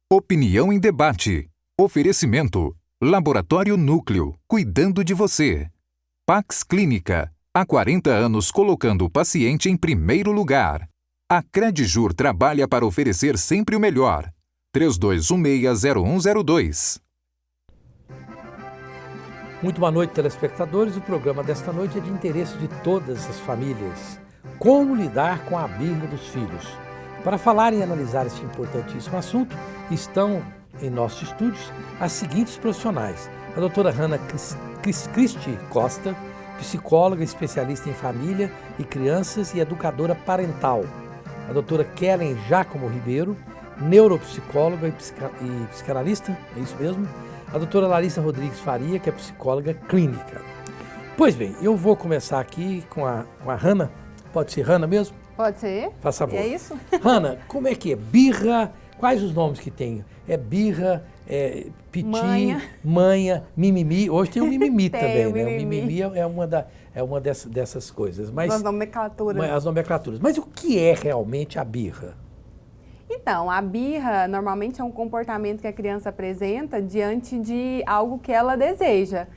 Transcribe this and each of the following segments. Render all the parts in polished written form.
Opinião em debate. Oferecimento. Laboratório Núcleo, cuidando de você. Pax Clínica, há 40 anos colocando o paciente em primeiro lugar. A Credjur trabalha para oferecer sempre o melhor. 3216-0102. Muito boa noite, telespectadores. O programa desta noite é de interesse de todas as famílias. Como lidar com a birra dos filhos? Para falar e analisar este importantíssimo assunto, estão em nossos estúdios as seguintes profissionais. A doutora Hanna Cristi Costa, psicóloga especialista em família e crianças e educadora parental. A doutora Kellen Giacomo Ribeiro, neuropsicóloga e psicanalista, é isso mesmo? A doutora Larissa Rodrigues Faria, que é psicóloga clínica. Pois bem, eu vou começar aqui com a Hanna. Pode ser Hanna mesmo? Pode ser. Faça favor. É isso? Hanna, como é que é? Birra, quais os nomes que tem? É birra, piti, manha, mimimi. Hoje tem o mimimi também, né? O mimimi é uma dessas coisas. Mas, as nomenclaturas. As nomenclaturas. Mas o que é realmente a birra? Então, a birra normalmente é um comportamento que a criança apresenta diante de algo que ela deseja.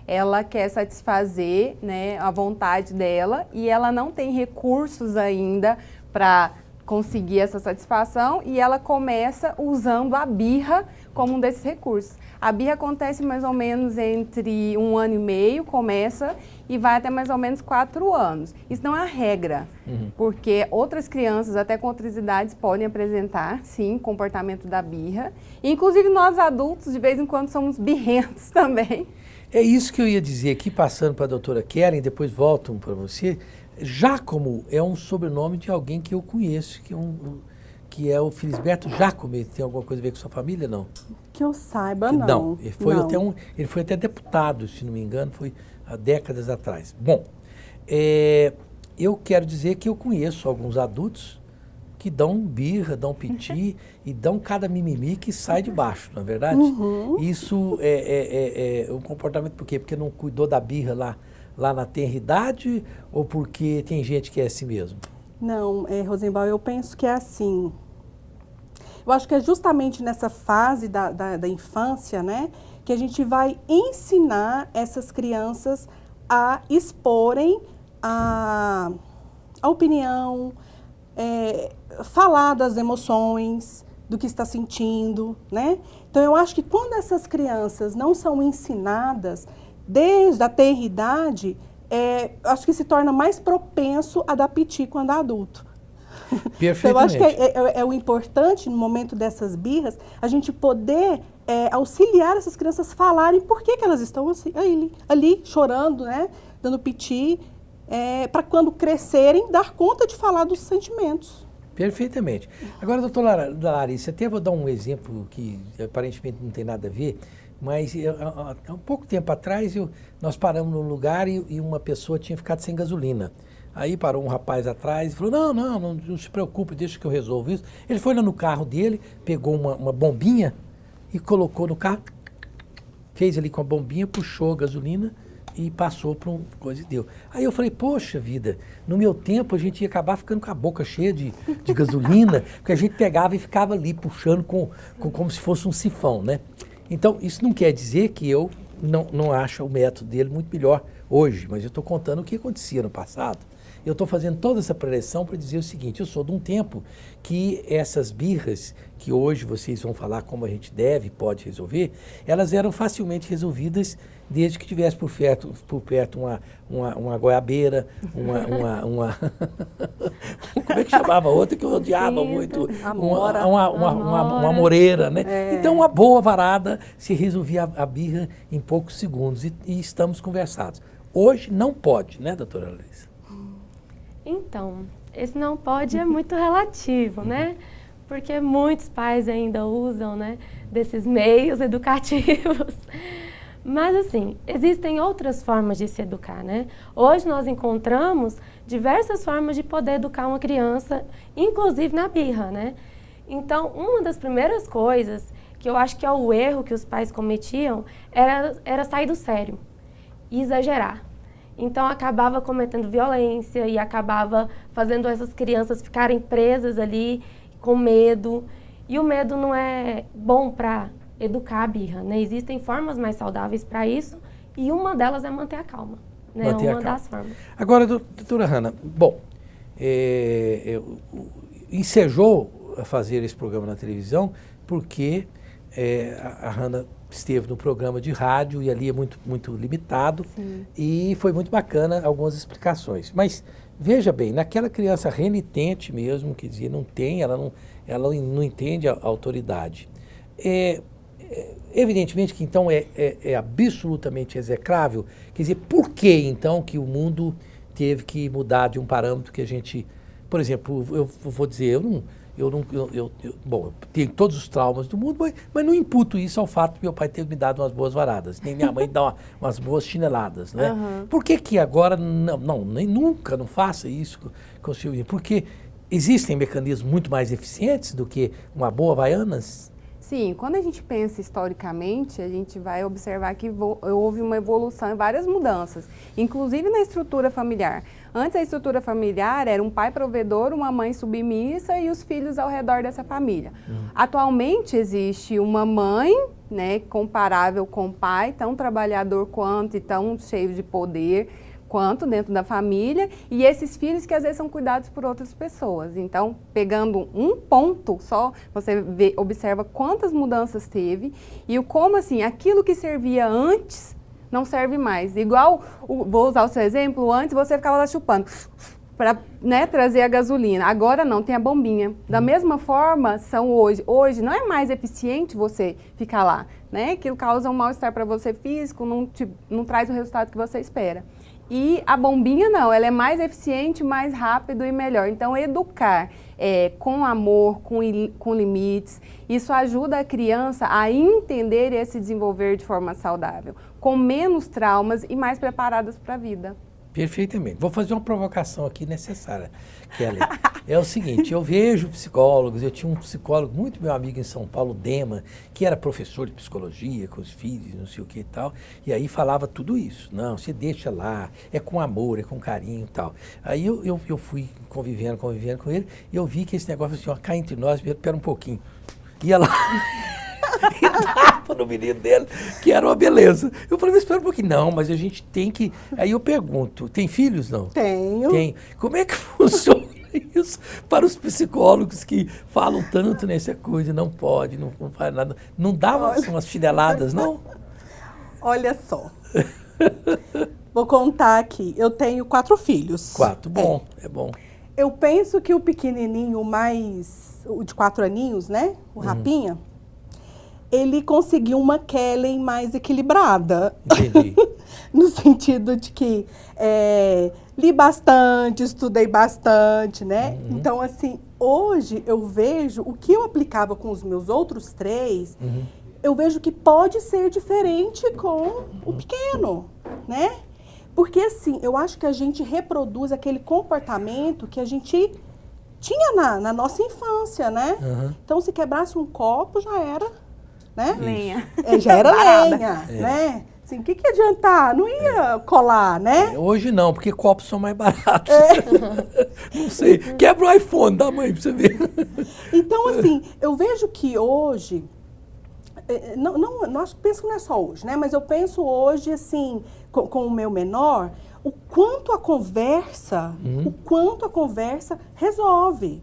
Ela quer satisfazer, né, a vontade dela e ela não tem recursos ainda para conseguir essa satisfação e ela começa usando a birra como um desses recursos. A birra acontece mais ou menos entre 1 ano e meio, começa e vai até mais ou menos 4 anos. Isso não é a regra, porque outras crianças, até com outras idades, podem apresentar, sim, comportamento da birra. Inclusive nós adultos, de vez em quando, somos birrentos também. É isso que eu ia dizer aqui, passando para a doutora Kellen, depois voltam para você. Giacomo é um sobrenome de alguém que eu conheço, que é o Felisberto Giacomo. Tem alguma coisa a ver com sua família, não? Que eu saiba, não. Não, ele foi até deputado, se não me engano, foi há décadas atrás. Bom, eu quero dizer que eu conheço alguns adultos que dão birra, dão piti e dão cada mimimi que sai de baixo, não é verdade? Isso é um comportamento por quê? Porque não cuidou da birra lá na tenra idade ou porque tem gente que é assim mesmo? Não, Rosenbaum, eu penso que é assim. Eu acho que é justamente nessa fase da infância, né, que a gente vai ensinar essas crianças a exporem a opinião, falar das emoções, do que está sentindo, né? Então, eu acho que quando essas crianças não são ensinadas desde a tenra idade, acho que se torna mais propenso a dar piti quando adulto. Perfeitamente. Então, eu acho que é o importante, no momento dessas birras, a gente poder auxiliar essas crianças a falarem por que elas estão assim, ali chorando, né? Dando piti, para quando crescerem, dar conta de falar dos sentimentos. Perfeitamente. Agora, doutora Larissa, até vou dar um exemplo que aparentemente não tem nada a ver, mas há um pouco tempo atrás nós paramos num lugar e uma pessoa tinha ficado sem gasolina. Aí parou um rapaz atrás e falou, não se preocupe, deixa que eu resolvo isso. Ele foi lá no carro dele, pegou uma bombinha e colocou no carro, fez ali com a bombinha, puxou a gasolina e passou para uma coisa e deu. Aí eu falei, poxa vida, no meu tempo a gente ia acabar ficando com a boca cheia de gasolina, porque a gente pegava e ficava ali puxando como se fosse um sifão, né? Então, isso não quer dizer que eu não acho o método dele muito melhor hoje, mas eu estou contando o que acontecia no passado. Eu estou fazendo toda essa preleção para dizer o seguinte, eu sou de um tempo que essas birras, que hoje vocês vão falar como a gente deve e pode resolver, elas eram facilmente resolvidas desde que tivesse por perto uma goiabeira, uma como é que chamava outra que eu odiava muito? Uma moreira, né? Então, uma boa varada se resolvia a birra em poucos segundos e estamos conversados. Hoje não pode, né, doutora Larissa? Então, esse não pode é muito relativo, né? Porque muitos pais ainda usam, né, desses meios educativos. Mas, assim, existem outras formas de se educar, né? Hoje nós encontramos diversas formas de poder educar uma criança, inclusive na birra, né? Então, uma das primeiras coisas que eu acho que é o erro que os pais cometiam era sair do sério e exagerar. Então, acabava cometendo violência e acabava fazendo essas crianças ficarem presas ali com medo. E o medo não é bom para educar a birra, né? Existem formas mais saudáveis para isso e uma delas é manter a calma, né? Manter a uma calma. das formas. Agora, doutora Hanna, bom, ensejou a fazer esse programa na televisão porque a Hanna esteve no programa de rádio e ali é muito, muito limitado. Sim. E foi muito bacana algumas explicações. Mas veja bem, naquela criança renitente mesmo, quer dizer, não tem, ela não entende a autoridade. Evidentemente que então é absolutamente execrável. Quer dizer, por que então que o mundo teve que mudar de um parâmetro que a gente... Por exemplo, eu vou dizer, bom, eu tenho todos os traumas do mundo, mas não imputo isso ao fato de meu pai ter me dado umas boas varadas, nem minha mãe dar umas boas chineladas, né? Uhum. Por que agora, nem nunca não faça isso com o Silvinho? Porque existem mecanismos muito mais eficientes do que uma boa Havaianas? Sim, quando a gente pensa historicamente, a gente vai observar que houve uma evolução e várias mudanças, inclusive na estrutura familiar. Antes, a estrutura familiar era um pai provedor, uma mãe submissa e os filhos ao redor dessa família. Atualmente, existe uma mãe, né, comparável com o pai, tão trabalhador quanto e tão cheio de poder quanto dentro da família, e esses filhos que às vezes são cuidados por outras pessoas. Então, pegando um ponto só, você observa quantas mudanças teve e como assim, aquilo que servia antes não serve mais. Igual, vou usar o seu exemplo, antes você ficava lá chupando para, né, trazer a gasolina. Agora não, tem a bombinha. Da mesma forma, são hoje não é mais eficiente você ficar lá, né? Aquilo causa um mal-estar para você físico, não traz o resultado que você espera. E a bombinha não, ela é mais eficiente, mais rápido e melhor. Então, educar com amor, com limites, isso ajuda a criança a entender e a se desenvolver de forma saudável, com menos traumas e mais preparadas para a vida. Perfeitamente. Vou fazer uma provocação aqui necessária, Kelly. É o seguinte, eu vejo psicólogos, eu tinha um psicólogo muito meu amigo em São Paulo, Dema, que era professor de psicologia com os filhos, não sei o que e tal, e aí falava tudo isso. Não, você deixa lá, é com amor, é com carinho e tal. Aí eu fui convivendo com ele, e eu vi que esse negócio assim, ó, cá entre nós, pera um pouquinho. Ia lá... e dava no menino dele, que era uma beleza. Eu falei, mas espera um pouquinho. Não, mas a gente tem que... Aí eu pergunto, tem filhos, não? Tenho. Tem. Como é que funciona isso para os psicólogos que falam tanto nessa coisa, não pode, não faz nada. Não dá umas chineladas, não? Olha só. Vou contar aqui. Eu tenho 4 filhos. 4, bom, é bom. Eu penso que o pequenininho o de 4 aninhos, né? O Rapinha, ele conseguiu uma Kellen mais equilibrada. Entendi. No sentido de que li bastante, estudei bastante, né? Então, assim, hoje eu vejo o que eu aplicava com os meus outros 3, eu vejo que pode ser diferente com o pequeno, né? Porque, assim, eu acho que a gente reproduz aquele comportamento que a gente tinha na nossa infância, né? Então, se quebrasse um copo, já era, né? Lenha. Já era Parada. lenha, né? Assim, o que adiantar? Não ia colar, né? Hoje não, porque copos são mais baratos. Não sei. Quebra o iPhone da mãe pra você ver. Então, assim, eu vejo que hoje... penso que não é só hoje, né? Mas eu penso hoje, assim, com o meu menor, o quanto a conversa resolve.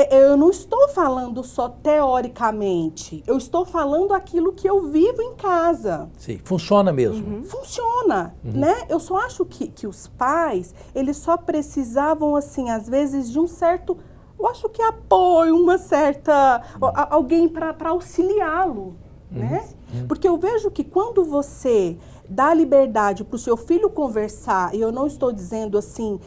Eu não estou falando só teoricamente, eu estou falando aquilo que eu vivo em casa. Sim, funciona mesmo. Funciona, né? Eu só acho que os pais, eles só precisavam, assim, às vezes, de um certo... Eu acho que apoio, uma certa... alguém para auxiliá-lo, né? Porque eu vejo que quando você dá liberdade para o seu filho conversar, e eu não estou dizendo assim,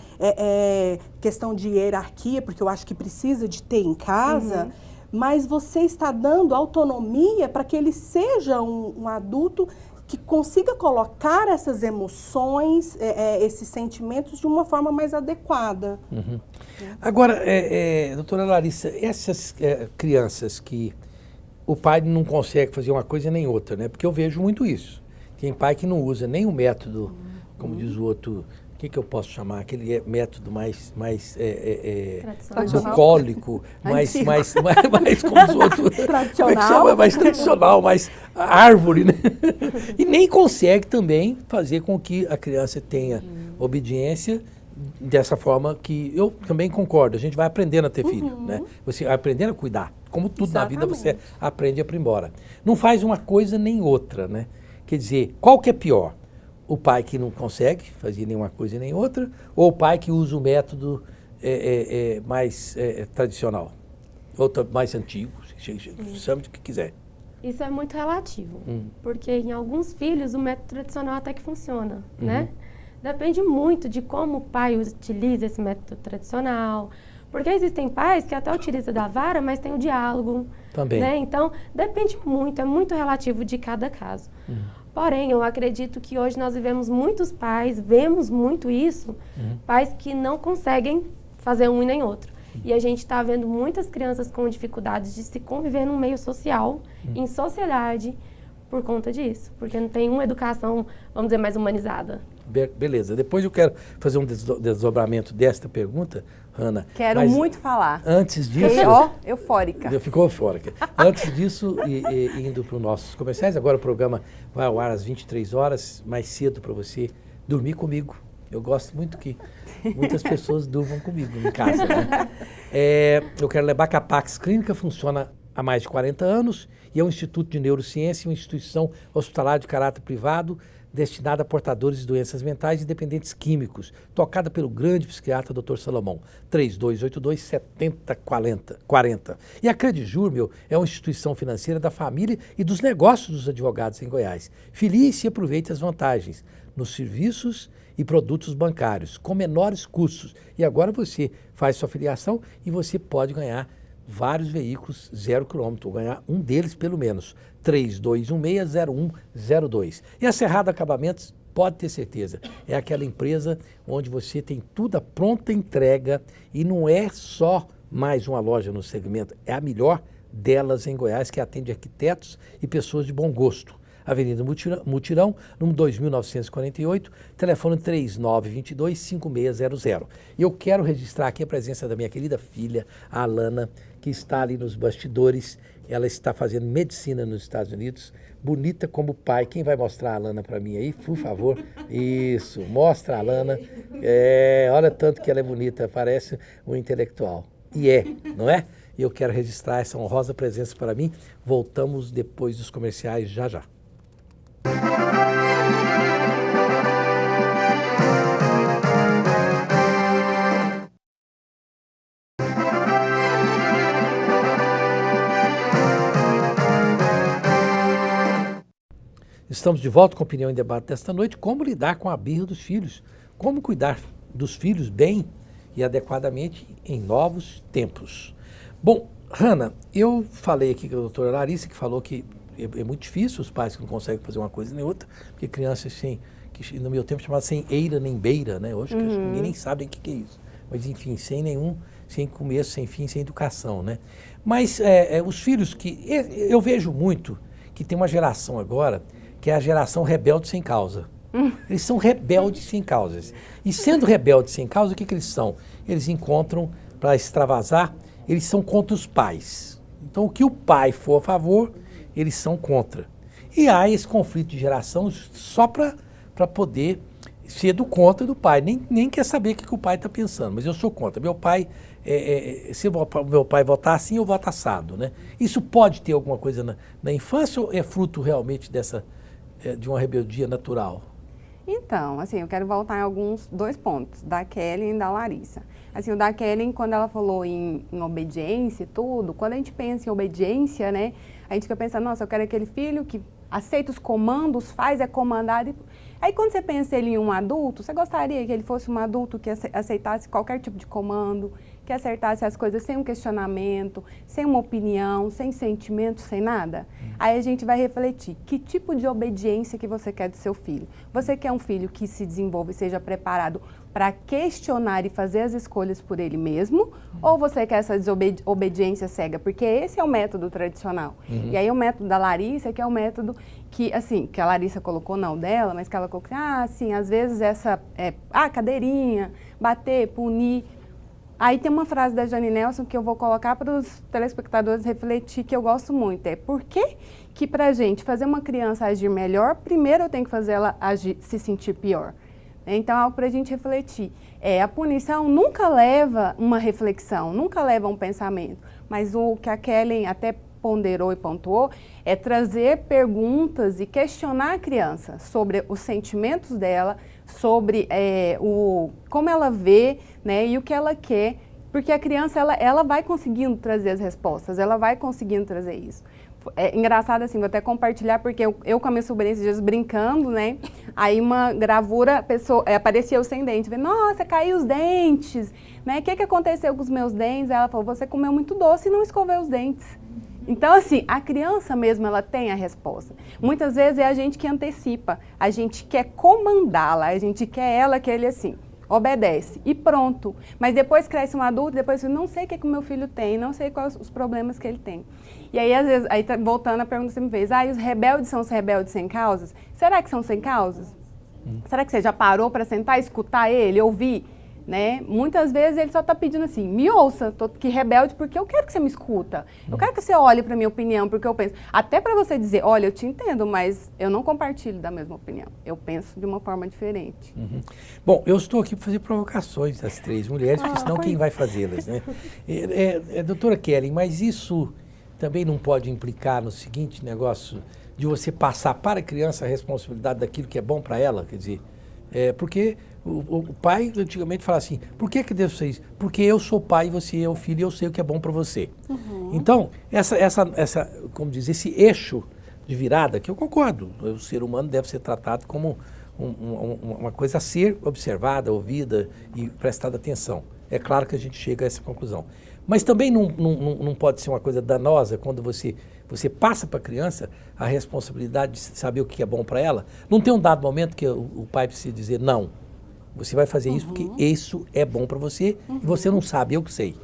questão de hierarquia, porque eu acho que precisa de ter em casa, mas você está dando autonomia para que ele seja um adulto que consiga colocar essas emoções, esses sentimentos de uma forma mais adequada. Agora, doutora Larissa, essas crianças que o pai não consegue fazer uma coisa nem outra, né? Porque eu vejo muito isso. Tem pai que não usa nem o método, como diz o outro, que eu posso chamar? Aquele método mais Tradicional. bucólico, mais como os outros. Tradicional. Como é que chama? Mais tradicional, mais árvore, né? E nem consegue também fazer com que a criança tenha obediência dessa forma que eu também concordo. A gente vai aprendendo a ter filho, né? Você vai aprendendo a cuidar. Como tudo na vida, você aprende e aprimora. Não faz uma coisa nem outra, né? Quer dizer, qual que é pior? O pai que não consegue fazer nenhuma coisa nem outra, ou o pai que usa o método mais tradicional, ou mais antigo, chame do que quiser. Isso é muito relativo, porque em alguns filhos o método tradicional até que funciona, né? Depende muito de como o pai utiliza esse método tradicional, porque existem pais que até utilizam da vara, mas tem o diálogo. Também. Né? Então, depende muito, é muito relativo de cada caso. Porém, eu acredito que hoje nós vemos muitos pais, vemos muito isso, pais que não conseguem fazer um e nem outro. E a gente está vendo muitas crianças com dificuldades de se conviver num meio social, em sociedade, por conta disso. Porque não tem uma educação, vamos dizer, mais humanizada. Beleza. Depois eu quero fazer um desdobramento desta pergunta, Hanna. Quero muito falar. Antes disso... Fiquei, ó, eufórica. Ficou eufórica. Antes disso, indo para os nossos comerciais, agora o programa vai ao ar às 23 horas, mais cedo para você dormir comigo. Eu gosto muito que muitas pessoas durmam comigo em casa, né? Eu quero lembrar que a Pax Clínica funciona há mais de 40 anos e é um instituto de neurociência, uma instituição hospitalar de caráter privado, destinada a portadores de doenças mentais e dependentes químicos, tocada pelo grande psiquiatra Dr. Salomão, 3282-7040. E a Credijur, é uma instituição financeira da família e dos negócios dos advogados em Goiás. Filie-se e aproveite as vantagens nos serviços e produtos bancários, com menores custos. E agora você faz sua filiação e você pode ganhar vários veículos 0 km, ou ganhar um deles pelo menos, 3216-0102. E a Cerrado Acabamentos, pode ter certeza, é aquela empresa onde você tem tudo a pronta entrega e não é só mais uma loja no segmento, é a melhor delas em Goiás, que atende arquitetos e pessoas de bom gosto. Avenida Mutirão, número 2948, telefone 3922-5600. E eu quero registrar aqui a presença da minha querida filha, a Alana, que está ali nos bastidores. Ela está fazendo medicina nos Estados Unidos, bonita como pai. Quem vai mostrar a Alana para mim aí, por favor? Isso, mostra a Alana. Olha tanto que ela é bonita, parece um intelectual. E não é? E eu quero registrar essa honrosa presença para mim. Voltamos depois dos comerciais já já. Estamos de volta com Opinião em Debate desta noite. Como lidar com a birra dos filhos? Como cuidar dos filhos bem e adequadamente em novos tempos? Bom, Hanna, eu falei aqui com a doutora Larissa, que falou que é muito difícil os pais que não conseguem fazer uma coisa nem outra, porque crianças que no meu tempo chamava sem eira nem beira, né? Hoje ninguém nem sabe o que é isso. Mas enfim, sem começo, sem fim, sem educação, né? Mas os filhos eu vejo muito que tem uma geração agora que é a geração rebelde sem causa. Eles são rebeldes sem causas. E sendo rebeldes sem causa, o que eles são? Eles encontram, para extravasar, eles são contra os pais. Então, o que o pai for a favor, eles são contra. E há esse conflito de geração só para poder ser do contra do pai. Nem quer saber o que o pai está pensando, mas eu sou contra. Meu pai, se meu pai votar assim, eu voto assado, né? Isso pode ter alguma coisa na infância ou é fruto realmente de uma rebeldia natural? Então, assim, eu quero voltar em dois pontos, da Kelly e da Larissa. Assim, o da Kelly, quando ela falou em obediência e tudo, quando a gente pensa em obediência, né, a gente fica pensando, nossa, eu quero aquele filho que aceita os comandos, faz, é comandado. Aí quando você pensa ele em um adulto, você gostaria que ele fosse um adulto que aceitasse qualquer tipo de comando, que acertasse as coisas sem um questionamento, sem uma opinião, sem sentimento, sem nada? Aí a gente vai refletir, que tipo de obediência que você quer do seu filho? Você quer um filho que se desenvolva e seja preparado para questionar e fazer as escolhas por ele mesmo? Ou você quer essa obediência cega? Porque esse é o método tradicional. E aí o método da Larissa, que é o método que, assim, que a Larissa colocou não dela, mas que ela colocou, às vezes essa, cadeirinha, bater, punir. Aí tem uma frase da Jane Nelson que eu vou colocar para os telespectadores refletir, que eu gosto muito. É por que pra gente fazer uma criança agir melhor, primeiro eu tenho que fazer ela agir, se sentir pior? Então, é algo para a gente refletir. A punição nunca leva uma reflexão, nunca leva um pensamento. Mas o que a Kellen até ponderou e pontuou é trazer perguntas e questionar a criança sobre os sentimentos dela, sobre como ela vê, né, e o que ela quer. Porque a criança, ela vai conseguindo trazer as respostas, ela vai conseguindo trazer isso. É engraçado assim, vou até compartilhar, porque eu com a minha sobrinha esses dias brincando, né? Aí uma gravura, apareceu sem dente. Falei, nossa, caiu os dentes, né? O que aconteceu com os meus dentes? Ela falou, você comeu muito doce e não escoveu os dentes. Então, assim, a criança mesmo, ela tem a resposta. Muitas vezes é a gente que antecipa, a gente quer comandá-la, a gente quer ela que ele assim, obedece e pronto. Mas depois cresce um adulto, depois não sei o que o meu filho tem, não sei quais os problemas que ele tem. E aí, às vezes, voltando à pergunta que você me fez, os rebeldes são os rebeldes sem causas? Será que são sem causas? Será que você já parou para sentar, escutar ele, ouvir? Né? Muitas vezes ele só está pedindo assim, me ouça, estou aqui rebelde porque eu quero que você me escuta. Eu quero que você olhe para a minha opinião, porque eu penso. Até para você dizer, olha, eu te entendo, mas eu não compartilho da mesma opinião. Eu penso de uma forma diferente. Bom, eu estou aqui para fazer provocações das três mulheres, porque senão quem vai fazê-las, né? Doutora Kellen, mas isso também não pode implicar no seguinte negócio de você passar para a criança a responsabilidade daquilo que é bom para ela? Quer dizer, porque o pai antigamente falava assim, por que devo ser isso? Porque eu sou pai e você é o filho e eu sei o que é bom para você. Então, como diz, esse eixo de virada, que eu concordo, o ser humano deve ser tratado como uma coisa a ser observada, ouvida e prestada atenção. É claro que a gente chega a essa conclusão. Mas também não pode ser uma coisa danosa quando você passa para a criança a responsabilidade de saber o que é bom para ela. Não tem um dado momento que o pai precisa dizer, não, você vai fazer isso porque isso é bom para você e você não sabe, eu que sei.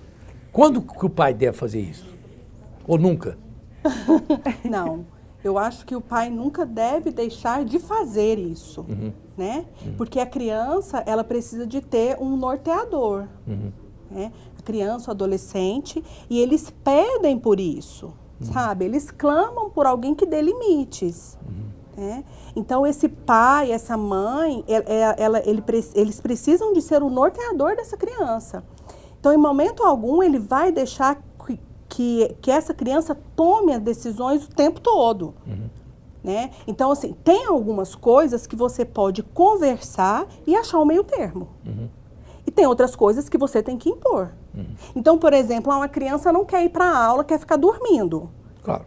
Quando que o pai deve fazer isso? Ou nunca? Não, eu acho que o pai nunca deve deixar de fazer isso, né? Porque a criança, ela precisa de ter um norteador, né? A criança, o adolescente, e eles pedem por isso, sabe? Eles clamam por alguém que dê limites. Né? Então, esse pai, essa mãe, eles precisam de ser o norteador dessa criança. Então, em momento algum, ele vai deixar que essa criança tome as decisões o tempo todo. Né? Então, assim, tem algumas coisas que você pode conversar e achar um meio termo. E tem outras coisas que você tem que impor. Então, por exemplo, uma criança não quer ir para a aula, quer ficar dormindo. Claro.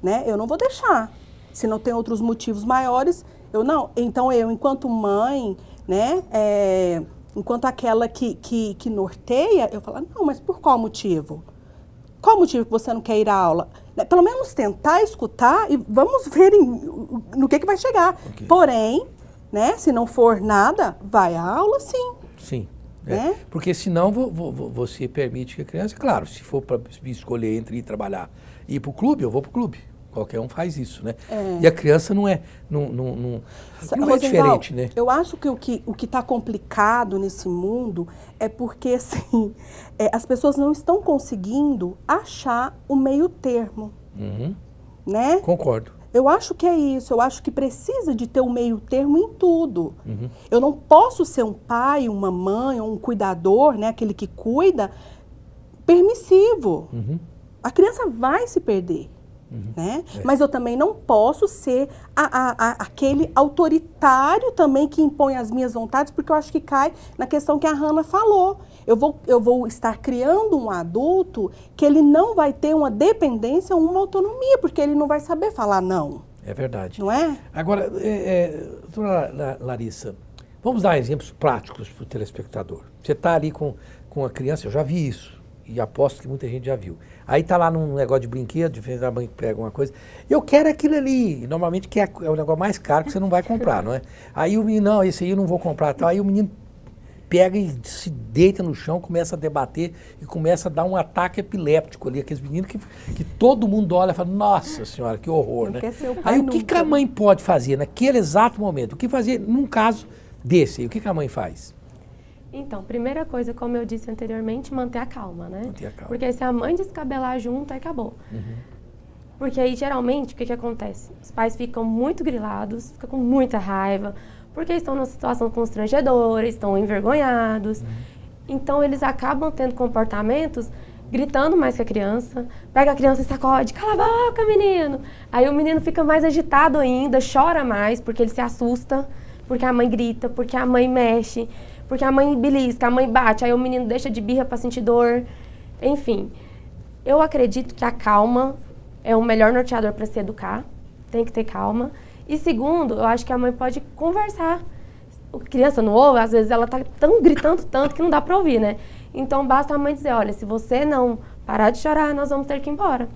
Né? Eu não vou deixar. Se não tem outros motivos maiores, eu não. Então, eu, enquanto mãe, né, enquanto aquela que norteia, eu falo, não, mas por qual motivo? Qual motivo que você não quer ir à aula? Pelo menos tentar escutar e vamos ver no que vai chegar. Okay. Porém, né, se não for nada, vai à aula sim. Sim. Né? Porque senão você permite que a criança, claro, se for para escolher entre ir trabalhar e ir para o clube, eu vou para o clube. Qualquer um faz isso, né? E a criança não é diferente, né? Eu acho que o que está complicado nesse mundo é porque, assim, as pessoas não estão conseguindo achar o meio termo, né? Concordo. Eu acho que é isso, eu acho que precisa de ter um meio termo em tudo. Eu não posso ser um pai, uma mãe, ou um cuidador, né, aquele que cuida, permissivo. A criança vai se perder. Né? Mas eu também não posso ser aquele autoritário também que impõe as minhas vontades, porque eu acho que cai na questão que a Hannah falou. Eu vou estar criando um adulto que ele não vai ter uma dependência, uma autonomia, porque ele não vai saber falar não. É verdade. Não é? Agora, doutora Larissa, vamos dar exemplos práticos para o telespectador. Você está ali com a criança, eu já vi isso, e aposto que muita gente já viu. Aí tá lá num negócio de brinquedo, de frente da mãe que pega uma coisa, eu quero aquilo ali, e normalmente que é o negócio mais caro que você não vai comprar, não é? Aí o menino, não, esse aí eu não vou comprar, tal. Aí o menino pega e se deita no chão, começa a debater e começa a dar um ataque epiléptico ali, aqueles meninos que todo mundo olha e fala, nossa senhora, que horror, Não né? quer ser o pai Aí o que, nunca. que a mãe pode fazer naquele exato momento? O que fazer num caso desse aí? O que, que a mãe faz? Então, primeira coisa, como eu disse anteriormente, manter a calma, né? Manter a calma. Porque se a mãe descabelar junto, aí acabou. Porque aí, geralmente, o que acontece? Os pais ficam muito grilados, ficam com muita raiva, porque estão numa situação constrangedora, estão envergonhados. Então, eles acabam tendo comportamentos gritando mais que a criança, pega a criança e sacode, cala a boca, menino! Aí o menino fica mais agitado ainda, chora mais, porque ele se assusta, porque a mãe grita, porque a mãe mexe, porque a mãe belisca, a mãe bate, aí o menino deixa de birra para sentir dor. Enfim, eu acredito que a calma é o melhor norteador para se educar, tem que ter calma. E segundo, eu acho que a mãe pode conversar. A criança não ouve, às vezes ela tá gritando tanto que não dá para ouvir, né? Então basta a mãe dizer, olha, se você não parar de chorar, nós vamos ter que ir embora.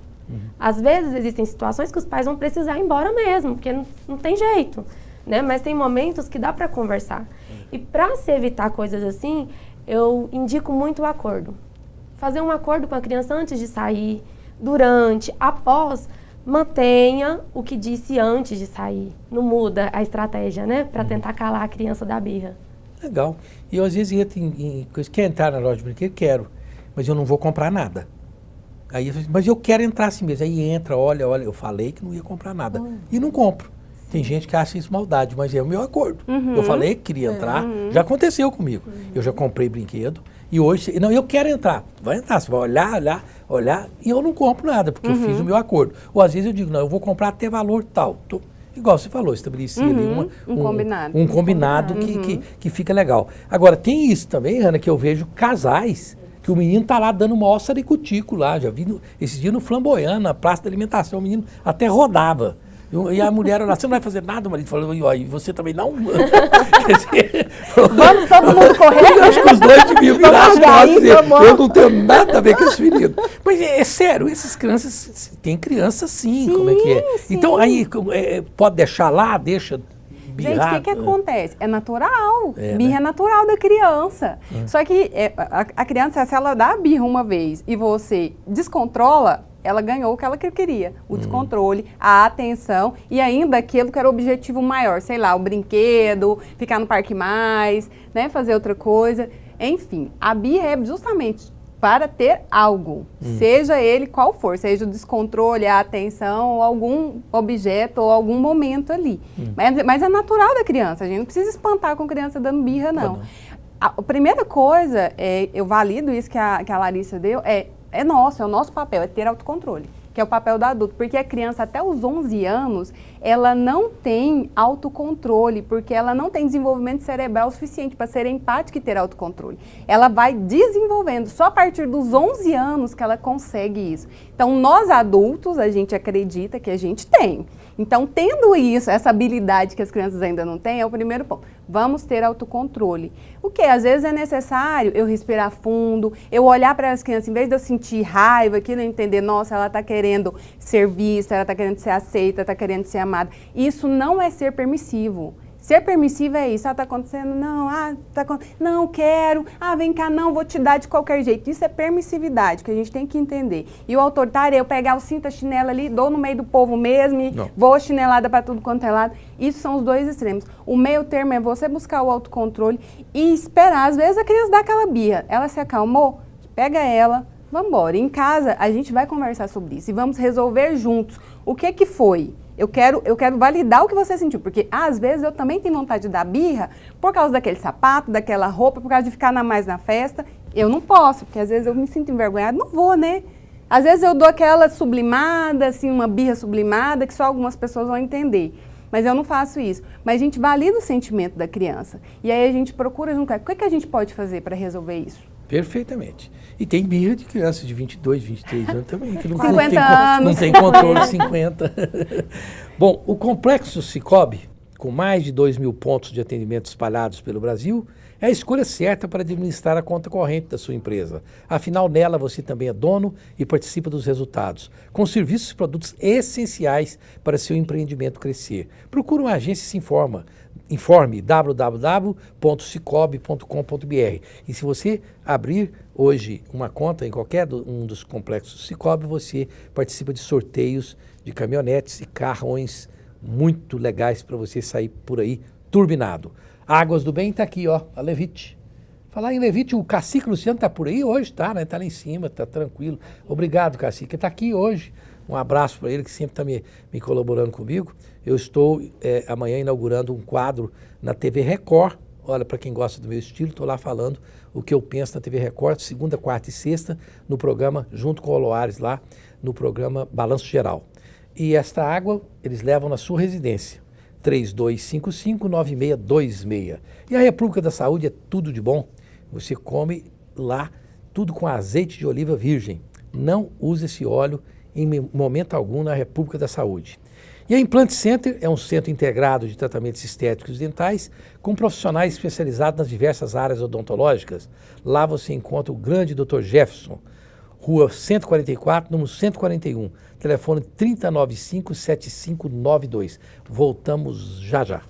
Às vezes existem situações que os pais vão precisar ir embora mesmo, porque não tem jeito, né? Mas tem momentos que dá para conversar. E para se evitar coisas assim, eu indico muito o acordo. Fazer um acordo com a criança antes de sair, durante, após, mantenha o que disse antes de sair. Não muda a estratégia, né? Para tentar calar a criança da birra. Legal. E eu às vezes entro em coisa, quer entrar na loja de brinquedo? Quero, mas eu não vou comprar nada. Aí eu falo, mas eu quero entrar assim mesmo. Aí entra, olha, eu falei que não ia comprar nada. E não compro. Tem gente que acha isso maldade, mas é o meu acordo. Eu falei que queria entrar, já aconteceu comigo. Eu já comprei brinquedo e hoje, não, eu quero entrar. Vai entrar, você vai olhar, e eu não compro nada, porque eu fiz o meu acordo. Ou às vezes eu digo, não, eu vou comprar até valor tal. Igual você falou, estabeleci ali um combinado. Um combinado que fica legal. Agora, tem isso também, Ana, que eu vejo casais que o menino tá lá dando uma ossa de cutico lá. Já vi esse dia no Flamboyant, na praça da alimentação, o menino até rodava. E a mulher olha, você não vai fazer nada, o marido falou, e você também não? Vamos todo mundo correr? Eu acho que os dois deviam virar as costas e dizer, eu não tenho nada a ver com esse menino. Mas é sério, essas crianças, tem criança sim, como é que é? Sim. Então aí pode deixar lá, deixa birrar. Gente, o que acontece? É natural. É, Birra né? é natural da criança. Só que a criança, se ela dá a birra uma vez e você descontrola, ela ganhou o que ela queria. O descontrole, a atenção e ainda aquilo que era o objetivo maior. Sei lá, o brinquedo, ficar no parque mais, né, fazer outra coisa. Enfim, a birra é justamente para ter algo, seja ele qual for, seja o descontrole, a atenção, ou algum objeto, ou algum momento ali. Mas é natural da criança, a gente não precisa espantar com criança dando birra, não. A primeira coisa, eu valido isso que a Larissa deu, é o nosso papel, é ter autocontrole, que é o papel do adulto, porque a criança até os 11 anos, ela não tem autocontrole, porque ela não tem desenvolvimento cerebral suficiente para ser empática e ter autocontrole. Ela vai desenvolvendo, só a partir dos 11 anos que ela consegue isso. Então, nós adultos, a gente acredita que a gente tem. Então, tendo isso, essa habilidade que as crianças ainda não têm, é o primeiro ponto. Vamos ter autocontrole. O que? Às vezes é necessário eu respirar fundo, eu olhar para as crianças, em vez de eu sentir raiva, aqui não entender, nossa, ela está querendo ser vista, ela está querendo ser aceita, está querendo ser amada. Isso não é ser permissivo. Ser permissivo é isso, está acontecendo, não, não quero, vem cá, não, vou te dar de qualquer jeito. Isso é permissividade, que a gente tem que entender. E o autoritário é eu pegar o cinto, a chinela ali, dou no meio do povo mesmo, vou chinelada para tudo quanto é lado. Isso são os dois extremos. O meio termo é você buscar o autocontrole e esperar. Às vezes a criança dá aquela birra, ela se acalmou, pega ela, vamos embora. Em casa, a gente vai conversar sobre isso e vamos resolver juntos. O que foi? Eu quero validar o que você sentiu, porque às vezes eu também tenho vontade de dar birra por causa daquele sapato, daquela roupa, por causa de ficar mais na festa. Eu não posso, porque às vezes eu me sinto envergonhada, não vou, né? Às vezes eu dou aquela sublimada, assim, uma birra sublimada, que só algumas pessoas vão entender. Mas eu não faço isso. Mas a gente valida o sentimento da criança. E aí a gente procura junto. O que a gente pode fazer para resolver isso? Perfeitamente. E tem birra de crianças de 22, 23 anos também, que não 50 anos. Não tem controle, 50. Bom, o Complexo Cicobi, com mais de 2.000 pontos de atendimento espalhados pelo Brasil, é a escolha certa para administrar a conta corrente da sua empresa. Afinal, nela você também é dono e participa dos resultados, com serviços e produtos essenciais para seu empreendimento crescer. Procure uma agência e se informe www.cicobi.com.br. E se você abrir hoje uma conta em qualquer um dos complexos Cicobi, você participa de sorteios de caminhonetes e carrões muito legais para você sair por aí turbinado. Águas do Bem está aqui, ó, a Levite. Falar em Levite, o Cacique Luciano está por aí hoje, tá, né? Está lá em cima, está tranquilo. Obrigado, Cacique. Está aqui hoje. Um abraço para ele, que sempre está me colaborando comigo. Eu estou amanhã inaugurando um quadro na TV Record. Olha, para quem gosta do meu estilo, estou lá falando o que eu penso na TV Record, segunda, quarta e sexta, no programa, junto com o Loares lá, no programa Balanço Geral. E esta água eles levam na sua residência. 3255-9626. E a República da Saúde é tudo de bom. Você come lá tudo com azeite de oliva virgem. Não use esse óleo em momento algum na República da Saúde. E a Implant Center é um centro integrado de tratamentos estéticos e dentais com profissionais especializados nas diversas áreas odontológicas. Lá você encontra o grande Dr. Jefferson, Rua 144, número 141, telefone 3095-7592. Voltamos já já.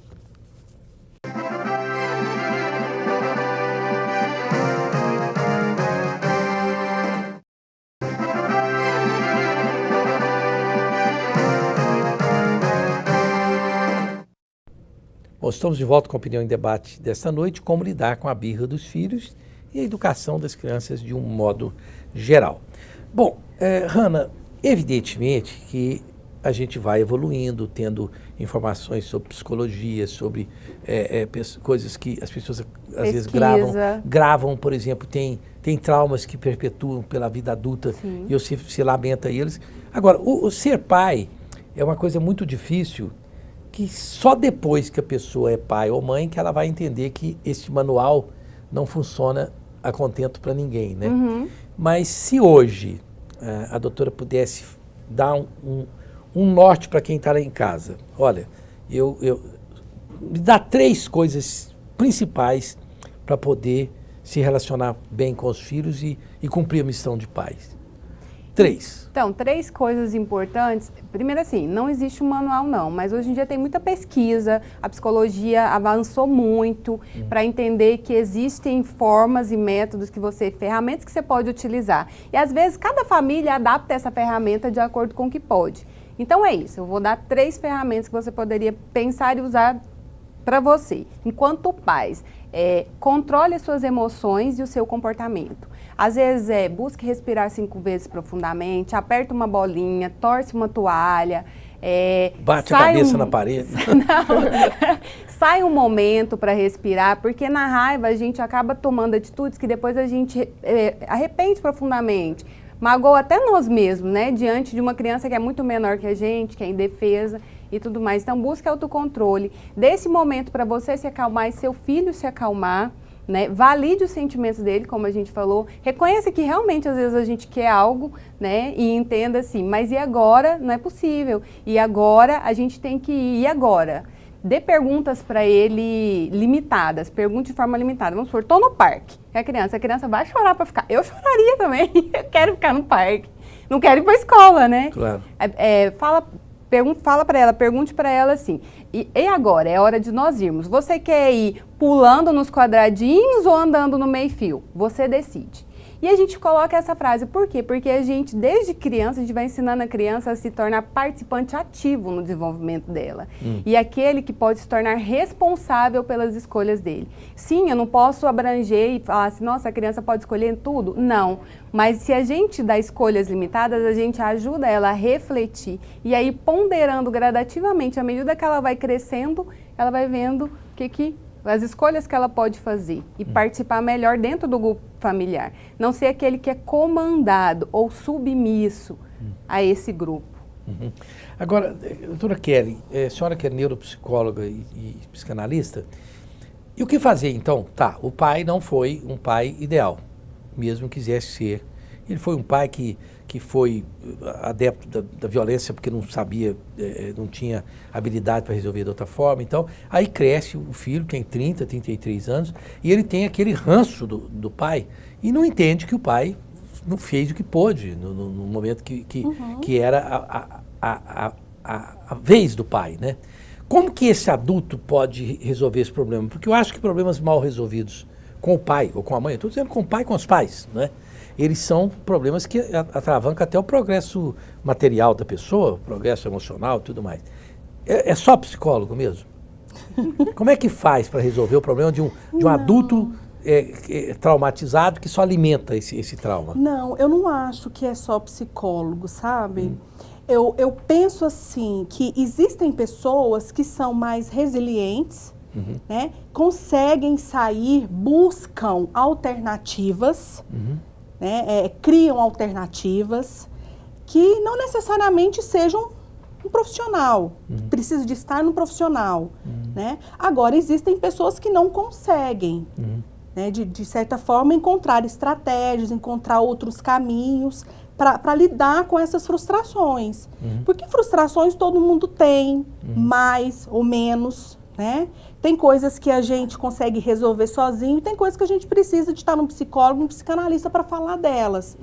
Bom, estamos de volta com a Opinião em Debate desta noite, como lidar com a birra dos filhos e a educação das crianças de um modo geral. Bom, Hanna, evidentemente que a gente vai evoluindo, tendo informações sobre psicologia, sobre coisas que as pessoas às vezes gravam, por exemplo, tem traumas que perpetuam pela vida adulta. Sim. E você se lamenta eles. Agora, o ser pai é uma coisa muito difícil, que só depois que a pessoa é pai ou mãe que ela vai entender que esse manual não funciona a contento para ninguém, né? Uhum. Mas se hoje a doutora pudesse dar um norte para quem está lá em casa, olha, me dá 3 coisas principais para poder se relacionar bem com os filhos e cumprir a missão de pais. 3. Então, 3 coisas importantes. Primeiro assim, não existe um manual não, mas hoje em dia tem muita pesquisa, a psicologia avançou muito para entender que existem formas e métodos ferramentas que você pode utilizar. E às vezes cada família adapta essa ferramenta de acordo com o que pode. Então é isso, eu vou dar 3 ferramentas que você poderia pensar e usar para você. Enquanto pais, controle as suas emoções e o seu comportamento. Às vezes busque respirar 5 vezes profundamente, aperta uma bolinha, torce uma toalha. Bate a cabeça na parede. Não, sai um momento para respirar, porque na raiva a gente acaba tomando atitudes que depois a gente arrepende profundamente. Magoa até nós mesmos, né? Diante de uma criança que é muito menor que a gente, que é indefesa e tudo mais. Então busque autocontrole. Dê esse momento para você se acalmar e seu filho se acalmar. Né? Valide os sentimentos dele, como a gente falou, reconheça que realmente às vezes a gente quer algo, né? E entenda assim, mas e agora? Não é possível, e agora a gente tem que ir, e agora? Dê perguntas para ele limitadas, pergunte de forma limitada, vamos supor, estou no parque, a criança vai chorar para ficar, eu choraria também, eu quero ficar no parque, não quero ir para a escola, né? Claro. Fala para ela, pergunte para ela assim, e agora? É hora de nós irmos. Você quer ir pulando nos quadradinhos ou andando no meio-fio? Você decide. E a gente coloca essa frase, por quê? Porque a gente, desde criança, a gente vai ensinando a criança a se tornar participante ativo no desenvolvimento dela. E aquele que pode se tornar responsável pelas escolhas dele. Sim, eu não posso abranger e falar assim, nossa, a criança pode escolher tudo? Não. Mas se a gente dá escolhas limitadas, a gente ajuda ela a refletir. E aí, ponderando gradativamente, à medida que ela vai crescendo, ela vai vendo as escolhas que ela pode fazer e participar melhor dentro do grupo familiar. Não ser aquele que é comandado ou submisso a esse grupo. Uhum. Agora, doutora Kelly, a senhora que é neuropsicóloga e psicanalista, e o que fazer então? Tá, o pai não foi um pai ideal, mesmo quisesse ser. Ele foi um pai que que foi adepto da violência porque não sabia, não tinha habilidade para resolver de outra forma. Então, aí cresce o filho, tem 30, 33 anos, e ele tem aquele ranço do pai e não entende que o pai não fez o que pôde no momento que era a vez do pai, né? Como que esse adulto pode resolver esse problema? Porque eu acho que problemas mal resolvidos com o pai ou com a mãe, eu estou dizendo com o pai e com os pais, né? Eles são problemas que atravancam até o progresso material da pessoa, o progresso emocional e tudo mais. É só psicólogo mesmo? Como é que faz para resolver o problema de um adulto traumatizado que só alimenta esse trauma? Não, eu não acho que é só psicólogo, sabe? Eu penso assim, que existem pessoas que são mais resilientes, né? Conseguem sair, buscam alternativas, né? Criam alternativas que não necessariamente sejam um profissional, precisa de estar no profissional, né? Agora, existem pessoas que não conseguem, né? De certa forma, encontrar estratégias, encontrar outros caminhos para lidar com essas frustrações. Porque frustrações todo mundo tem, mais ou menos, né? Tem coisas que a gente consegue resolver sozinho, e tem coisas que a gente precisa de estar num psicólogo, num psicanalista para falar delas.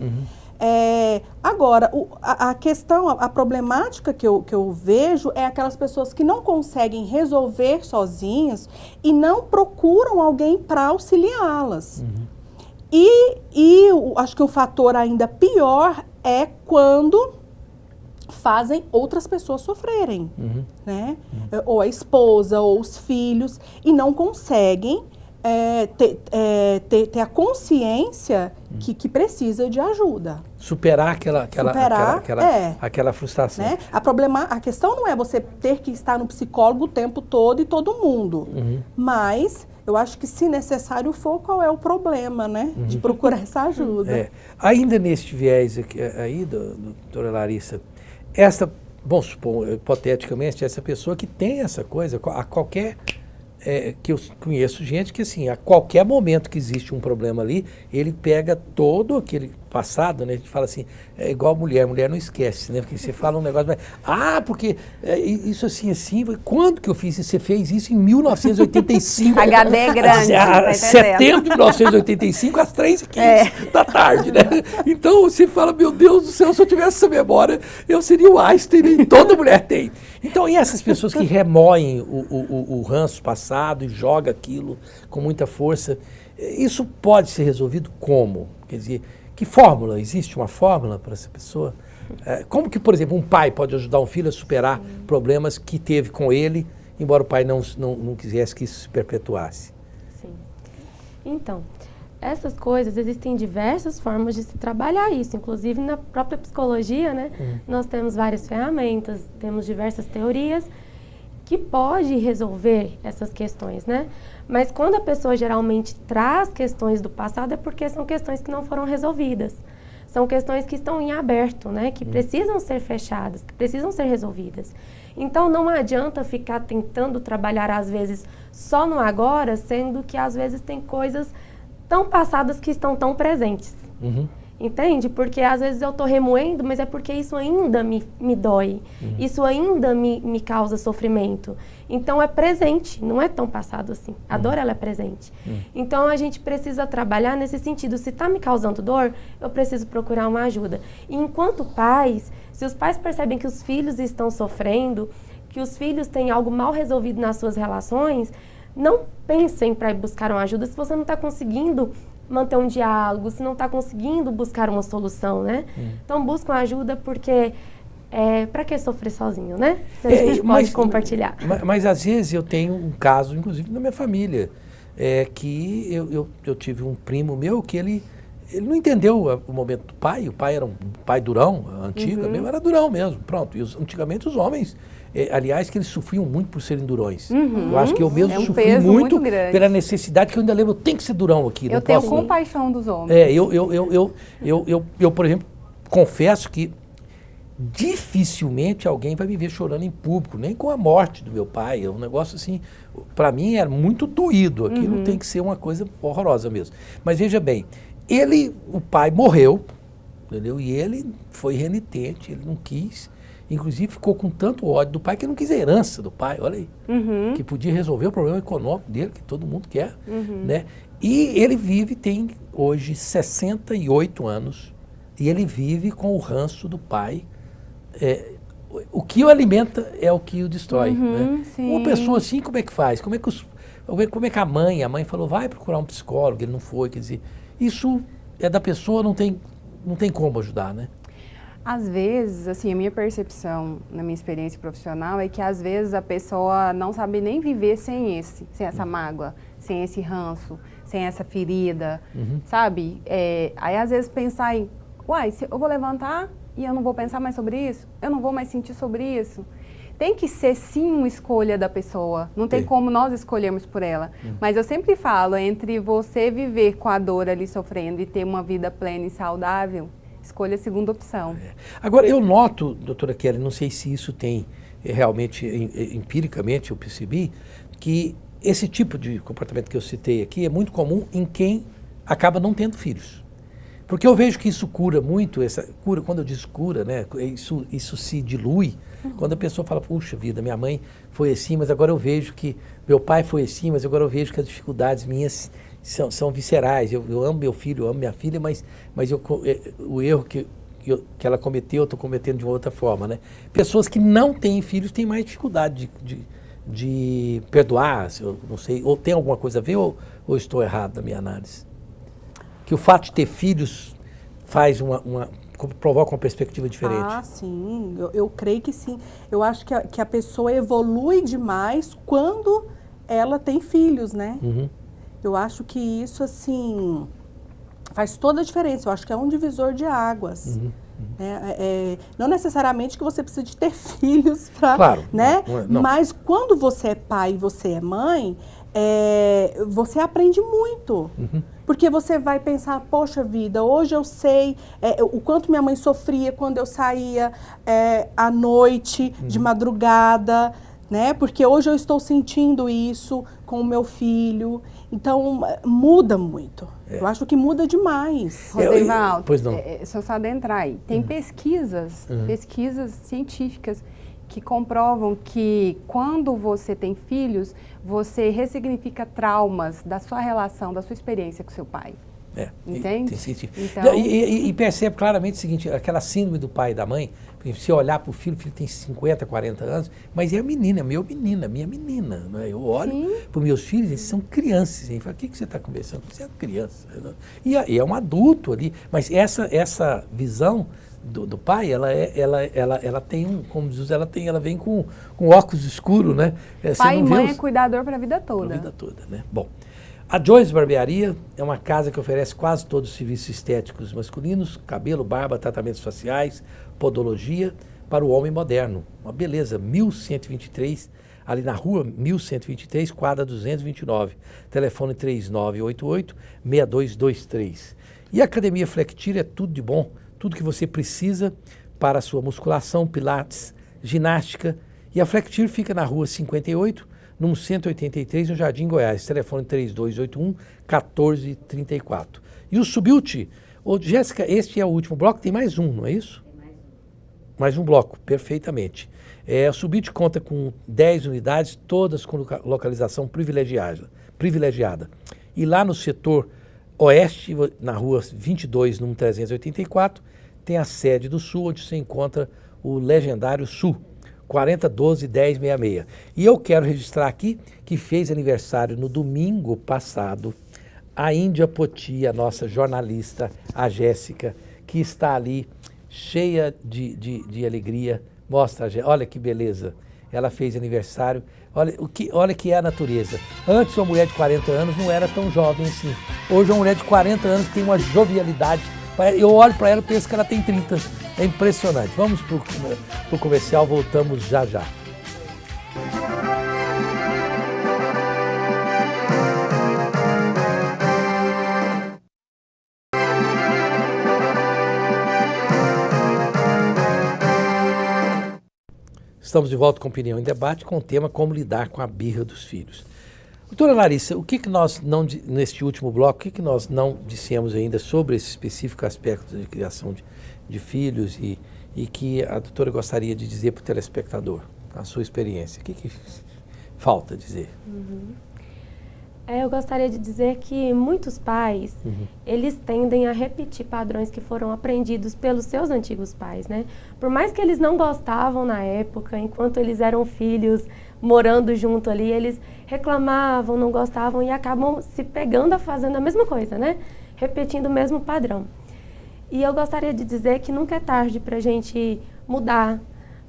Agora, a questão, a problemática que eu vejo é aquelas pessoas que não conseguem resolver sozinhas e não procuram alguém para auxiliá-las. E acho que o fator ainda pior é quando fazem outras pessoas sofrerem, né? Ou a esposa, ou os filhos, e não conseguem ter a consciência que precisa de ajuda. Superar aquela frustração. Né? A questão não é você ter que estar no psicólogo o tempo todo e todo mundo, mas eu acho que, se necessário for, qual é o problema, né? De procurar essa ajuda. Ainda neste viés aqui, aí, doutora Larissa, vamos supor, hipoteticamente, essa pessoa que tem essa coisa, que eu conheço gente que, assim, a qualquer momento que existe um problema ali, ele pega todo aquele passado, né? A gente fala assim, é igual mulher não esquece, né? Porque você fala um negócio, porque isso assim, quando que eu fiz isso? Você fez isso em 1985. HD é grande. Setembro de 1985, às 3h15 da tarde, né? Então você fala, meu Deus do céu, se eu tivesse essa memória, eu seria o Einstein, e toda mulher tem. Então, e essas pessoas que remoem o ranço passado e jogam aquilo com muita força, isso pode ser resolvido como? Quer dizer, que fórmula? Existe uma fórmula para essa pessoa? Como que, por exemplo, um pai pode ajudar um filho a superar problemas que teve com ele, embora o pai não quisesse que isso se perpetuasse? Sim. Então, essas coisas, existem diversas formas de se trabalhar isso, inclusive na própria psicologia, né? Nós temos várias ferramentas, temos diversas teorias que pode resolver essas questões, né? Mas quando a pessoa geralmente traz questões do passado é porque são questões que não foram resolvidas. São questões que estão em aberto, né? Que precisam ser fechadas, que precisam ser resolvidas. Então, não adianta ficar tentando trabalhar, às vezes, só no agora, sendo que, às vezes, tem coisas tão passadas que estão tão presentes. Entende? Porque às vezes eu estou remoendo, mas é porque isso ainda me dói. Isso ainda me causa sofrimento. Então é presente, não é tão passado assim. A dor, ela é presente. Então a gente precisa trabalhar nesse sentido. Se está me causando dor, eu preciso procurar uma ajuda. E enquanto pais, se os pais percebem que os filhos estão sofrendo, que os filhos têm algo mal resolvido nas suas relações, não pensem para ir buscar uma ajuda se você não está conseguindo manter um diálogo, se não está conseguindo buscar uma solução, né? Então buscam ajuda porque para que sofrer sozinho, né? Se a gente pode compartilhar. Mas às vezes eu tenho um caso, inclusive na minha família, que eu tive um primo meu que ele não entendeu o momento do pai. O pai era um pai durão, antigo mesmo, era durão mesmo, pronto. E antigamente os homens, aliás, que eles sofriam muito por serem durões. Eu acho que eu mesmo sofri muito pela necessidade, que eu ainda lembro, tem que ser durão aqui. Eu tenho compaixão dos homens. Eu, por exemplo, confesso que dificilmente alguém vai me ver chorando em público, nem com a morte do meu pai. É um negócio assim, para mim era muito doído. Aquilo tem que ser uma coisa horrorosa mesmo. Mas veja bem, o pai morreu, entendeu? E ele foi renitente, ele não quis. Inclusive ficou com tanto ódio do pai que ele não quis a herança do pai, olha aí. Que podia resolver o problema econômico dele, que todo mundo quer, né? E ele tem hoje 68 anos, e ele vive com o ranço do pai. O que o alimenta é o que o destrói, né? Sim. Uma pessoa assim, como é que faz? Como é que a mãe falou, vai procurar um psicólogo, ele não foi, quer dizer, isso é da pessoa, não tem como ajudar, né? Às vezes, assim, a minha percepção, na minha experiência profissional, é que às vezes a pessoa não sabe nem viver sem essa mágoa, sem esse ranço, sem essa ferida, sabe? Aí às vezes pensar em, eu vou levantar e eu não vou pensar mais sobre isso? Eu não vou mais sentir sobre isso? Tem que ser sim uma escolha da pessoa, não tem como nós escolhermos por ela. Mas eu sempre falo, entre você viver com a dor ali sofrendo e ter uma vida plena e saudável, escolha a segunda opção. Agora, eu noto, doutora Kelly, não sei se isso tem realmente, empiricamente, eu percebi, que esse tipo de comportamento que eu citei aqui é muito comum em quem acaba não tendo filhos. Porque eu vejo que isso cura muito, quando eu digo cura, né, isso se dilui, quando a pessoa fala, puxa vida, minha mãe foi assim, mas agora eu vejo que meu pai foi assim, mas agora eu vejo que as dificuldades minhas são viscerais. Eu amo meu filho, eu amo minha filha, mas o erro que ela cometeu, eu estou cometendo de uma outra forma, né? Pessoas que não têm filhos têm mais dificuldade de perdoar, eu não sei, ou tem alguma coisa a ver, ou estou errado na minha análise? Que o fato de ter filhos provoca uma perspectiva diferente. Ah, sim, eu creio que sim. Eu acho que a pessoa evolui demais quando ela tem filhos, né? Eu acho que isso, assim, faz toda a diferença. Eu acho que é um divisor de águas. Não necessariamente que você precisa de ter filhos para... Claro. Né? Não. Mas quando você é pai e você é mãe, você aprende muito. Porque você vai pensar, poxa vida, hoje eu sei o quanto minha mãe sofria quando eu saía à noite, de madrugada, né? Porque hoje eu estou sentindo isso com o meu filho. Então, muda muito. Eu acho que muda demais. Rosenvaldo, pois não. Se eu só adentrar aí, tem pesquisas científicas que comprovam que quando você tem filhos, você ressignifica traumas da sua relação, da sua experiência com seu pai. Entende? Tem sentido. Então, E percebe claramente o seguinte, aquela síndrome do pai e da mãe, se olhar para o filho tem 50, 40 anos, mas é a menina, minha menina. Né? Eu olho para os meus filhos, eles são crianças. E falo, o que você está conversando? Você é uma criança. E é um adulto ali. Mas essa visão do pai, ela tem como diz, ela vem com óculos escuros, né? Pai e mãe é cuidador para a vida toda. Para a vida toda, né? Bom, a Joyce Barbearia é uma casa que oferece quase todos os serviços estéticos masculinos, cabelo, barba, tratamentos faciais, podologia para o homem moderno. Uma beleza, 1123, ali na rua 1123, quadra 229, telefone 3988-6223. E a Academia Flectir é tudo de bom, tudo que você precisa para a sua musculação, pilates, ginástica. E a Flectir fica na rua 58, número 183, no Jardim Goiás, telefone 3281-1434. E o Subilt, Jéssica, este é o último bloco, tem mais um, não é isso? Tem mais um. Mais um bloco, perfeitamente. O Subilt conta com 10 unidades, todas com localização privilegiada. E lá no setor oeste, na rua 22, número 384, tem a sede do Sul, onde se encontra o legendário Sul, 4012-1066. E eu quero registrar aqui que fez aniversário no domingo passado a Índia Poti, a nossa jornalista, a Jéssica, que está ali cheia de alegria. Mostra, olha que beleza. Ela fez aniversário. Olha que é a natureza. Antes, uma mulher de 40 anos não era tão jovem assim. Hoje, uma mulher de 40 anos tem uma jovialidade. Eu olho para ela e penso que ela tem 30. É impressionante. Vamos para o comercial, voltamos já já. Estamos de volta com Opinião em Debate com o tema como lidar com a birra dos filhos. Doutora Larissa, o que nós não, neste último bloco, o que nós não dissemos ainda sobre esse específico aspecto de criação de filhos e que a doutora gostaria de dizer para o telespectador, a sua experiência? O que falta dizer? Eu gostaria de dizer que muitos pais, eles tendem a repetir padrões que foram aprendidos pelos seus antigos pais, né? Por mais que eles não gostavam na época, enquanto eles eram filhos, morando junto ali, eles reclamavam, não gostavam e acabam se pegando a fazendo a mesma coisa, né? Repetindo o mesmo padrão. E eu gostaria de dizer que nunca é tarde para a gente mudar,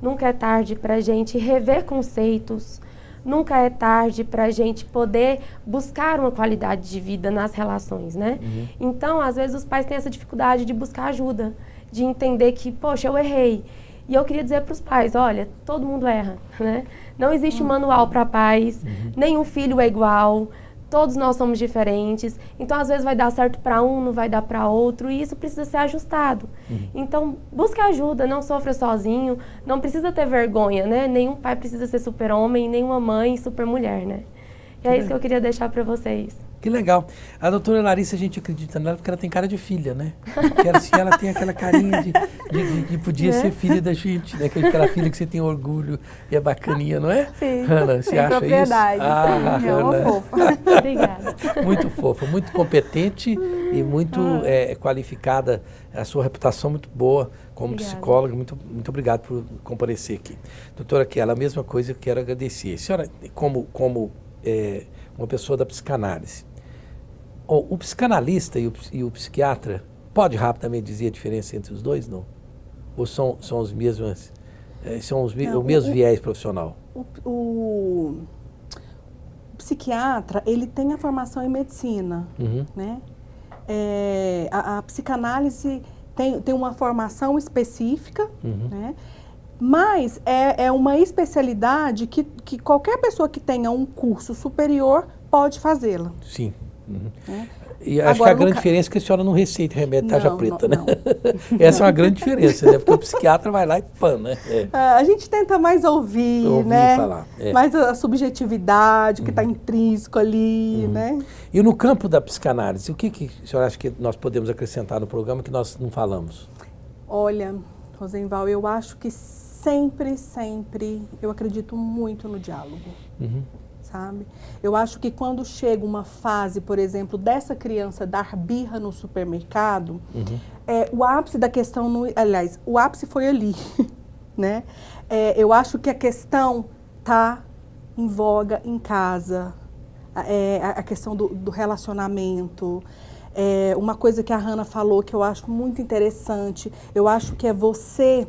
nunca é tarde para a gente rever conceitos, nunca é tarde para a gente poder buscar uma qualidade de vida nas relações, né? Então, às vezes, os pais têm essa dificuldade de buscar ajuda, de entender que, poxa, eu errei. E eu queria dizer para os pais, olha, todo mundo erra, né? Não existe manual para pais, nenhum filho é igual, todos nós somos diferentes. Então, às vezes, vai dar certo para um, não vai dar para outro, e isso precisa ser ajustado. Então, busque ajuda, não sofra sozinho, não precisa ter vergonha, né? Nenhum pai precisa ser super-homem, nenhuma mãe super-mulher, né? E é isso que eu queria deixar para vocês. Que legal. A doutora Larissa, a gente acredita nela porque ela tem cara de filha, né? Porque assim, ela tem aquela carinha de podia ser filha da gente, né? Aquela filha que você tem orgulho e é bacaninha, não é? Sim. Hanna, você acha propriedade, isso? Ah, sim, é uma Hanna. fofa. Obrigada. Muito fofa, muito competente e muito qualificada. A sua reputação muito boa como Obrigada. psicóloga. Muito obrigado por comparecer aqui. Doutora Kiela, a mesma coisa, eu quero agradecer. A senhora, como uma pessoa da psicanálise, o psicanalista e o psiquiatra, pode rapidamente dizer a diferença entre os dois, não? Ou são os mesmos, o mesmo viés profissional? O psiquiatra, ele tem a formação em medicina, né? A psicanálise tem uma formação específica, né? Mas é uma especialidade que qualquer pessoa que tenha um curso superior pode fazê-la. Sim. Né? E acho Agora, que a grande diferença é que a senhora não receita remédio tarja Não, preta, não, né? não. Essa é uma grande diferença, né? Porque o psiquiatra vai lá e pã, né? A gente tenta mais ouvir, né? Falar. Mais a subjetividade que está intrínseco ali, né? E no campo da psicanálise, o que a senhora acha que nós podemos acrescentar no programa que nós não falamos? Olha, Rosenval, eu acho que sempre, eu acredito muito no diálogo, sabe? Eu acho que quando chega uma fase, por exemplo, dessa criança dar birra no supermercado, o ápice da questão, aliás, o ápice foi ali, né? Eu acho que a questão está em voga em casa, a questão do relacionamento. Uma coisa que a Hanna falou que eu acho muito interessante, eu acho que é você...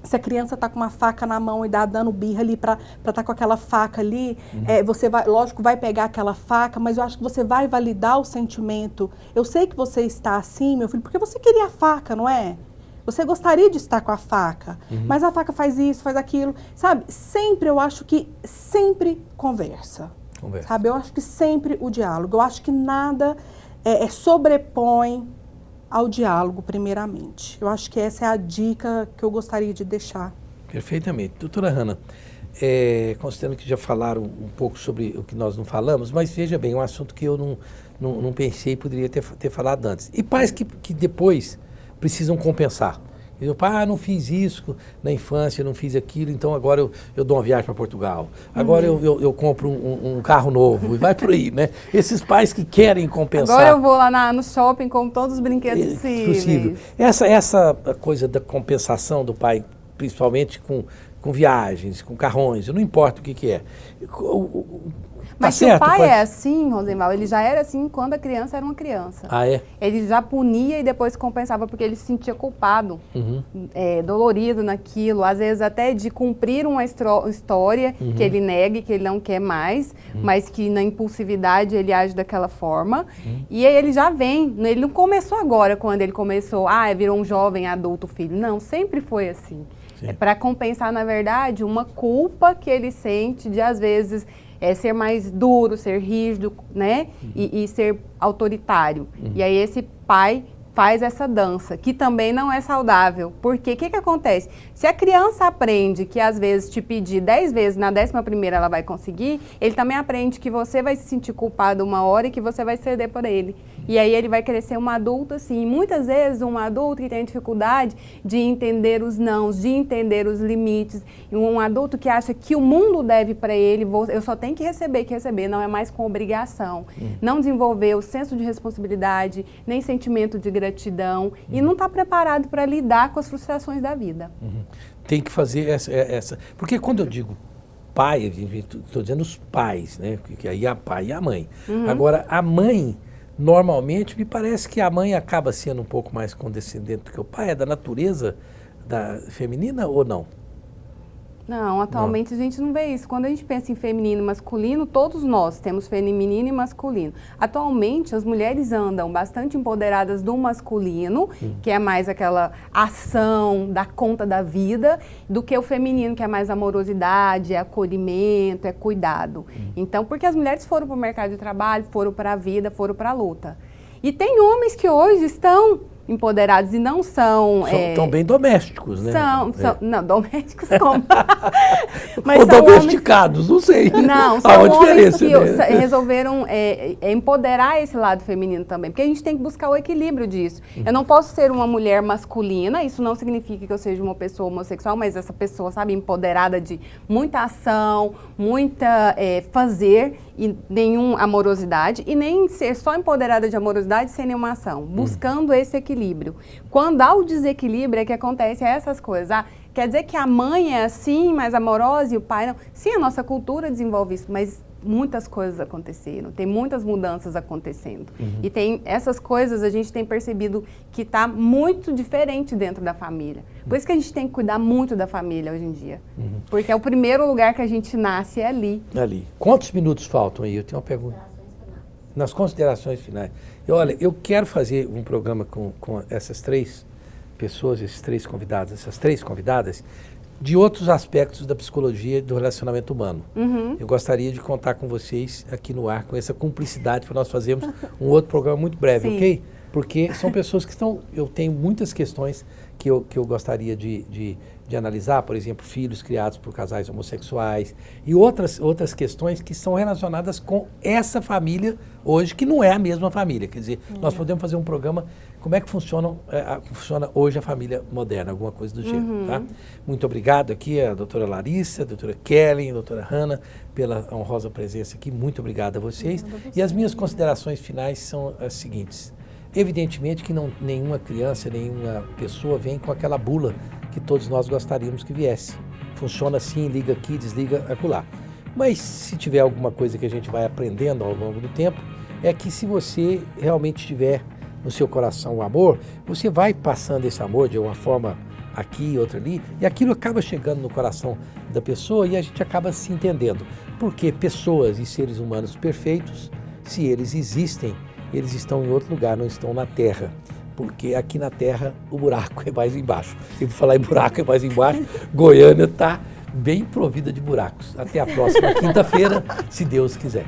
Se a criança está com uma faca na mão e dando birra ali para estar com aquela faca ali, você vai, lógico, vai pegar aquela faca, mas eu acho que você vai validar o sentimento. Eu sei que você está assim, meu filho, porque você queria a faca, não é? Você gostaria de estar com a faca, mas a faca faz isso, faz aquilo, sabe? Sempre, eu acho que sempre conversa. Sabe? Eu acho que sempre o diálogo. Eu acho que nada sobrepõe ao diálogo, primeiramente. Eu acho que essa é a dica que eu gostaria de deixar. Perfeitamente. Doutora Hanna, considerando que já falaram um pouco sobre o que nós não falamos, mas veja bem, um assunto que eu não pensei e poderia ter falado antes. E pais que depois precisam compensar. E o pai, não fiz isso na infância, não fiz aquilo, então agora eu dou uma viagem para Portugal. Agora eu compro um carro novo e vai por aí, né? Esses pais que querem compensar. Agora eu vou lá no shopping com todos os brinquedos possíveis. Essa coisa da compensação do pai, principalmente com viagens, com carrões, não importa o que é. Mas se o pai é assim, Rosenval, ele já era assim quando a criança era uma criança. Ah, é? Ele já punia e depois compensava porque ele se sentia culpado, dolorido naquilo, às vezes até de cumprir uma história que ele nega e que ele não quer mais, mas que na impulsividade ele age daquela forma. E aí ele já vem, ele não começou agora quando ele começou, virou um jovem adulto filho. Não, sempre foi assim. Sim. É para compensar, na verdade, uma culpa que ele sente de, às vezes, ser mais duro, ser rígido, né? E ser autoritário. E aí esse pai faz essa dança, que também não é saudável. Porque o que acontece? Se a criança aprende que às vezes te pedir 10 vezes, na 11ª ela vai conseguir, ele também aprende que você vai se sentir culpado uma hora e que você vai ceder por ele. E aí ele vai crescer um adulto assim. E muitas vezes um adulto que tem dificuldade de entender os nãos, de entender os limites. E um adulto que acha que o mundo deve para ele, eu só tenho que receber, não é mais com obrigação. Não desenvolver o senso de responsabilidade, nem sentimento de gratidão e não está preparado para lidar com as frustrações da vida. Tem que fazer essa. Porque quando eu digo pai, estou dizendo os pais, né? Porque aí é a pai e a mãe. Agora, a mãe, normalmente, me parece que a mãe acaba sendo um pouco mais condescendente do que o pai. É da natureza feminina ou não? Não, atualmente a gente não vê isso. Quando a gente pensa em feminino e masculino, todos nós temos feminino e masculino. Atualmente, as mulheres andam bastante empoderadas do masculino, que é mais aquela ação, dar conta da vida, do que o feminino, que é mais amorosidade, é acolhimento, é cuidado. Então, porque as mulheres foram para o mercado de trabalho, foram para a vida, foram para a luta. E tem homens que hoje estão empoderados e não são... Estão bem domésticos, né? Não, domésticos como? Mas ou domesticados, não sei. Não, são homens que resolveram empoderar esse lado feminino também, porque a gente tem que buscar o equilíbrio disso. Eu não posso ser uma mulher masculina, isso não significa que eu seja uma pessoa homossexual, mas essa pessoa, sabe, empoderada de muita ação, muita fazer e nenhuma amorosidade, e nem ser só empoderada de amorosidade sem nenhuma ação, buscando esse equilíbrio. Quando há o desequilíbrio é que acontecem essas coisas. Quer dizer que a mãe é assim, mais amorosa, e o pai não? Sim, a nossa cultura desenvolve isso, mas muitas coisas aconteceram, tem muitas mudanças acontecendo. E tem essas coisas, a gente tem percebido que está muito diferente dentro da família. Por isso que a gente tem que cuidar muito da família hoje em dia. Porque é o primeiro lugar que a gente nasce, é ali. Ali. Quantos minutos faltam aí? Eu tenho uma pergunta. Nas considerações finais. Olha, eu quero fazer um programa com essas 3 pessoas, esses 3 convidados, essas 3 convidadas, de outros aspectos da psicologia e do relacionamento humano. Eu gostaria de contar com vocês aqui no ar, com essa cumplicidade, para nós fazermos um outro programa muito breve, ok? Porque são pessoas que estão... Eu tenho muitas questões que eu gostaria de analisar, por exemplo, filhos criados por casais homossexuais e outras questões que são relacionadas com essa família hoje, que não é a mesma família. Quer dizer, nós podemos fazer um programa, como é que funciona hoje a família moderna, alguma coisa do gênero. Tá? Muito obrigado aqui a doutora Larissa, a doutora Kellen, a doutora Hanna, pela honrosa presença aqui. Muito obrigado a vocês. E as minhas considerações finais são as seguintes. Evidentemente que nenhuma criança, nenhuma pessoa vem com aquela bula que todos nós gostaríamos que viesse. Funciona assim, liga aqui, desliga acolá. Mas se tiver alguma coisa que a gente vai aprendendo ao longo do tempo, é que se você realmente tiver no seu coração o amor, você vai passando esse amor de uma forma aqui e outra ali, e aquilo acaba chegando no coração da pessoa e a gente acaba se entendendo. Porque pessoas e seres humanos perfeitos, se eles existem, eles estão em outro lugar, não estão na Terra. Porque aqui na Terra o buraco é mais embaixo. E por falar em buraco é mais embaixo, Goiânia está bem provida de buracos. Até a próxima quinta-feira, se Deus quiser.